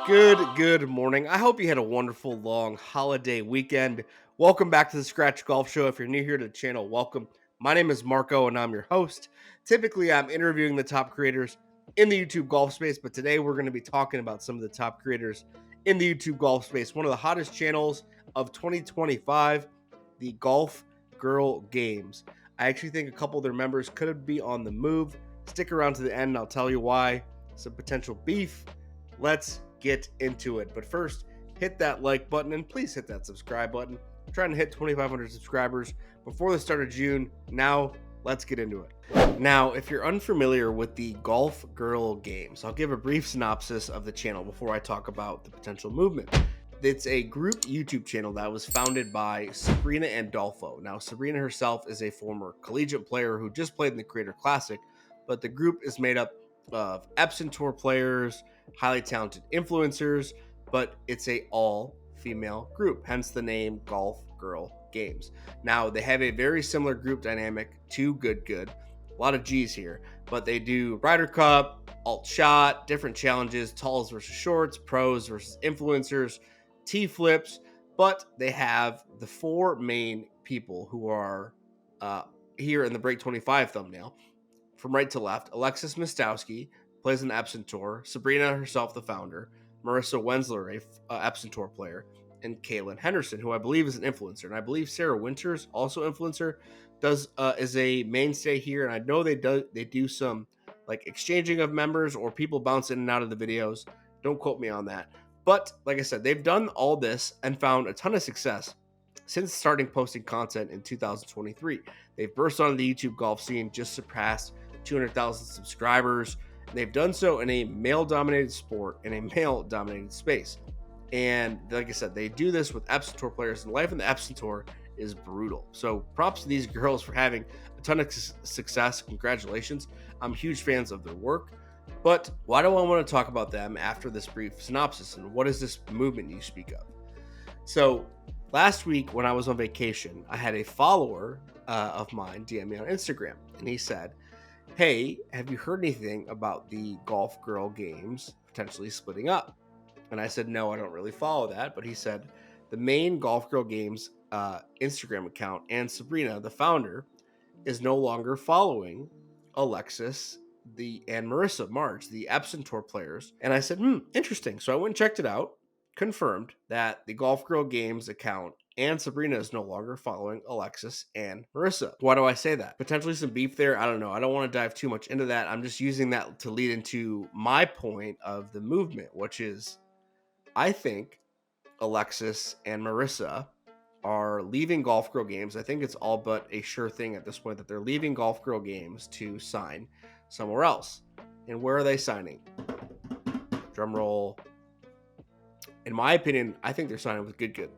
Good morning. I hope you had a wonderful long holiday weekend. Welcome back to the Scratch Golf Show. If you're new here to the channel, welcome. My name is Marco and I'm your host. Typically, I'm interviewing the top creators in the YouTube golf space, but today we're going to be talking about some of the top creators in the YouTube golf space. One of the hottest channels of 2025, the Golf Girl Games. I actually think a couple of their members could be on the move. Stick around to the end and I'll tell you why. Some potential beef. Let's get into it. But first, hit that like button and please hit that subscribe button. I'm trying to hit 2,500 subscribers before the start of June. Now, let's get into it. Now, if you're unfamiliar with the Golf Girl Games, I'll give a brief synopsis of the channel before I talk about the potential movement. It's a group YouTube channel that was founded by Sabrina Andolfo. Now, Sabrina herself is a former collegiate player who just played in the Creator Classic, but the group is made up of Epson Tour players, highly talented influencers, but it's a all-female group, hence the name Golf Girl Games. Now, they have a very similar group dynamic to Good Good. A lot of G's here, but they do Ryder Cup, alt shot, different challenges, talls versus shorts, pros versus influencers, T-flips, but they have the four main people who are here in the Break 25 thumbnail. From right to left, Alexis Mostowski plays an Epson Tour, Sabrina herself, the founder, Marissa Wensler, a Epson Tour player, and Kaylin Henderson, who I believe is an influencer. And I believe Sarah Winters, also influencer, is a mainstay here. And I know they do some like exchanging of members or people bounce in and out of the videos. Don't quote me on that. But like I said, they've done all this and found a ton of success since starting posting content in 2023. They've burst onto the YouTube golf scene, just surpassed 200,000 subscribers. They've done so in a male-dominated sport, in a male-dominated space. And like I said, they do this with Epson Tour players, and life in the Epson Tour is brutal. So props to these girls for having a ton of success. Congratulations. I'm huge fans of their work. But why do I want to talk about them after this brief synopsis, and what is this movement you speak of? So last week when I was on vacation, I had a follower of mine DM me on Instagram, and he said, "Hey, have you heard anything about the Golf Girl Games potentially splitting up?" And I said, "No, I don't really follow that." But he said, "The main Golf Girl Games Instagram account and Sabrina, the founder, is no longer following Alexis and Marissa March, the Epson Tour players." And I said, interesting. So I went and checked it out, confirmed that the Golf Girl Games account and Sabrina is no longer following Alexis and Marissa. Why do I say that? Potentially some beef there. I don't know. I don't want to dive too much into that. I'm just using that to lead into my point of the movement, which is I think Alexis and Marissa are leaving Golf Girl Games. I think it's all but a sure thing at this point that they're leaving Golf Girl Games to sign somewhere else. And where are they signing? Drum roll. In my opinion, I think they're signing with Good Good.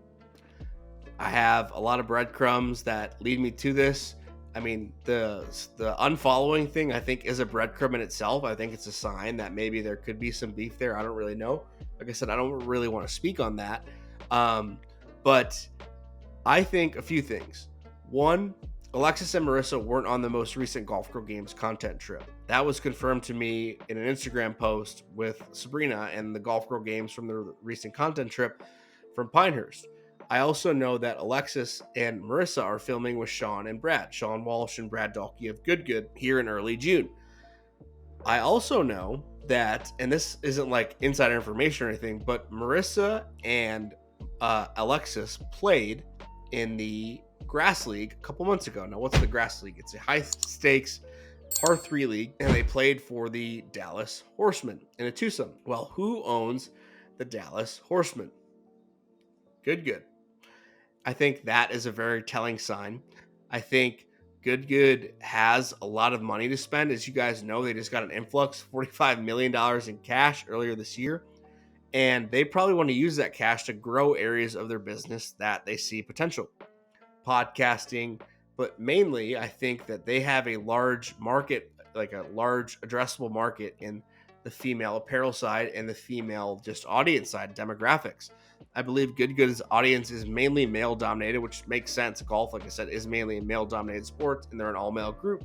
I have a lot of breadcrumbs that lead me to this. I mean, the unfollowing thing, I think, is a breadcrumb in itself. I think it's a sign that maybe there could be some beef there. I don't really know. Like I said, I don't really want to speak on that. But I think a few things. One, Alexis and Marissa weren't on the most recent Golf Girl Games content trip. That was confirmed to me in an Instagram post with Sabrina and the Golf Girl Games from the recent content trip from Pinehurst. I also know that Alexis and Marissa are filming with Sean Walsh and Brad Dalkey of Good Good here in early June. I also know that, and this isn't like insider information or anything, but Marissa and Alexis played in the Grass League a couple months ago. Now, what's the Grass League? It's a high stakes par 3 league, and they played for the Dallas Horsemen in a twosome. Well, who owns the Dallas Horsemen? Good Good. I think that is a very telling sign. I think Good Good has a lot of money to spend. As you guys know, they just got an influx, $45 million in cash earlier this year. And they probably want to use that cash to grow areas of their business that they see potential. Podcasting, but mainly I think that they have a large market, like a large addressable market in the female apparel side and the female just audience side, demographics. I believe Good Good's audience is mainly male dominated, which makes sense. Golf, like I said, is mainly a male dominated sport, and they're an all male group.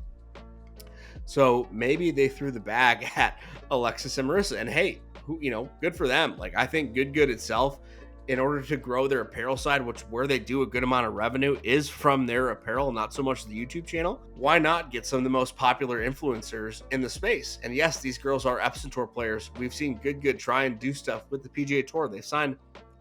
So maybe they threw the bag at Alexis and Marissa. And hey, who, good for them. Like, I think Good itself, in order to grow their apparel side, which where they do a good amount of revenue is from their apparel, not so much the YouTube channel. Why not get some of the most popular influencers in the space? And yes, these girls are Epson Tour players. We've seen Good try and do stuff with the PGA Tour. They've signed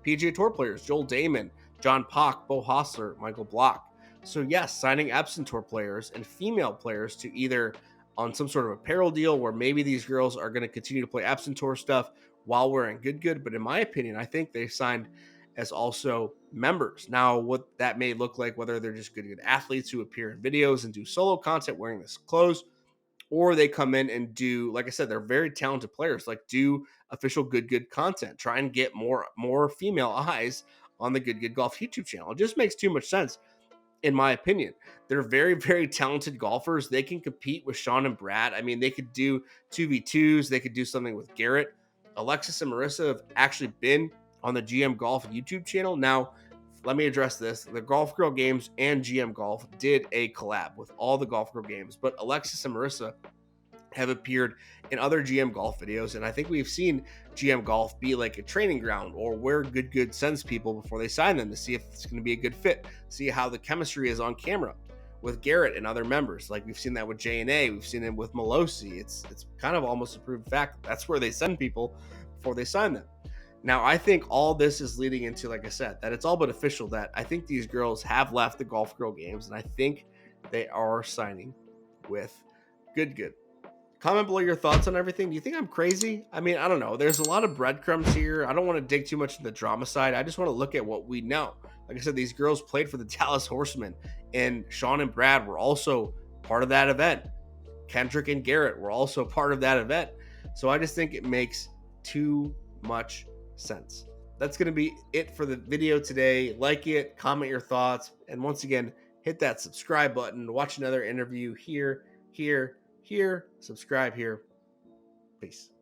PGA Tour players, Joel Damon, John Pock, Bo Hostler, Michael Block. So yes, signing Epson Tour players and female players to either on some sort of apparel deal where maybe these girls are going to continue to play Epson Tour stuff while wearing Good. But in my opinion, I think they signed as also members. Now, what that may look like, whether they're just good athletes who appear in videos and do solo content wearing this clothes, or they come in and do, like I said, they're very talented players, like do official Good content, try and get more female eyes on the Good Golf YouTube channel. It just makes too much sense in my opinion. They're very, very talented golfers. They can compete with Sean and Brad. I mean, they could do 2v2s. They could do something with Garrett. Alexis and Marissa have actually been on the GM Golf YouTube channel. Now, let me address this. The Golf Girl Games and GM Golf did a collab with all the Golf Girl Games, but Alexis and Marissa have appeared in other GM Golf videos, and I think we've seen GM Golf be like a training ground or where Good sends people before they sign them to see if it's going to be a good fit, see how the chemistry is on camera with Garrett and other members. Like we've seen that with J&A, we've seen it with Melosi. It's kind of almost a proven fact. That's where they send people before they sign them. Now, I think all this is leading into, like I said, that it's all but official that I think these girls have left the Golf Girl Games, and I think they are signing with Good. Comment below your thoughts on everything. Do you think I'm crazy? I mean, I don't know. There's a lot of breadcrumbs here. I don't want to dig too much in the drama side. I just want to look at what we know. Like I said, these girls played for the Dallas Horsemen, and Sean and Brad were also part of that event. Kendrick and Garrett were also part of that event. So I just think it makes too much sense. That's going to be it for the video today. Like it, comment your thoughts, and once again, hit that subscribe button. Watch another interview here, subscribe here. Peace.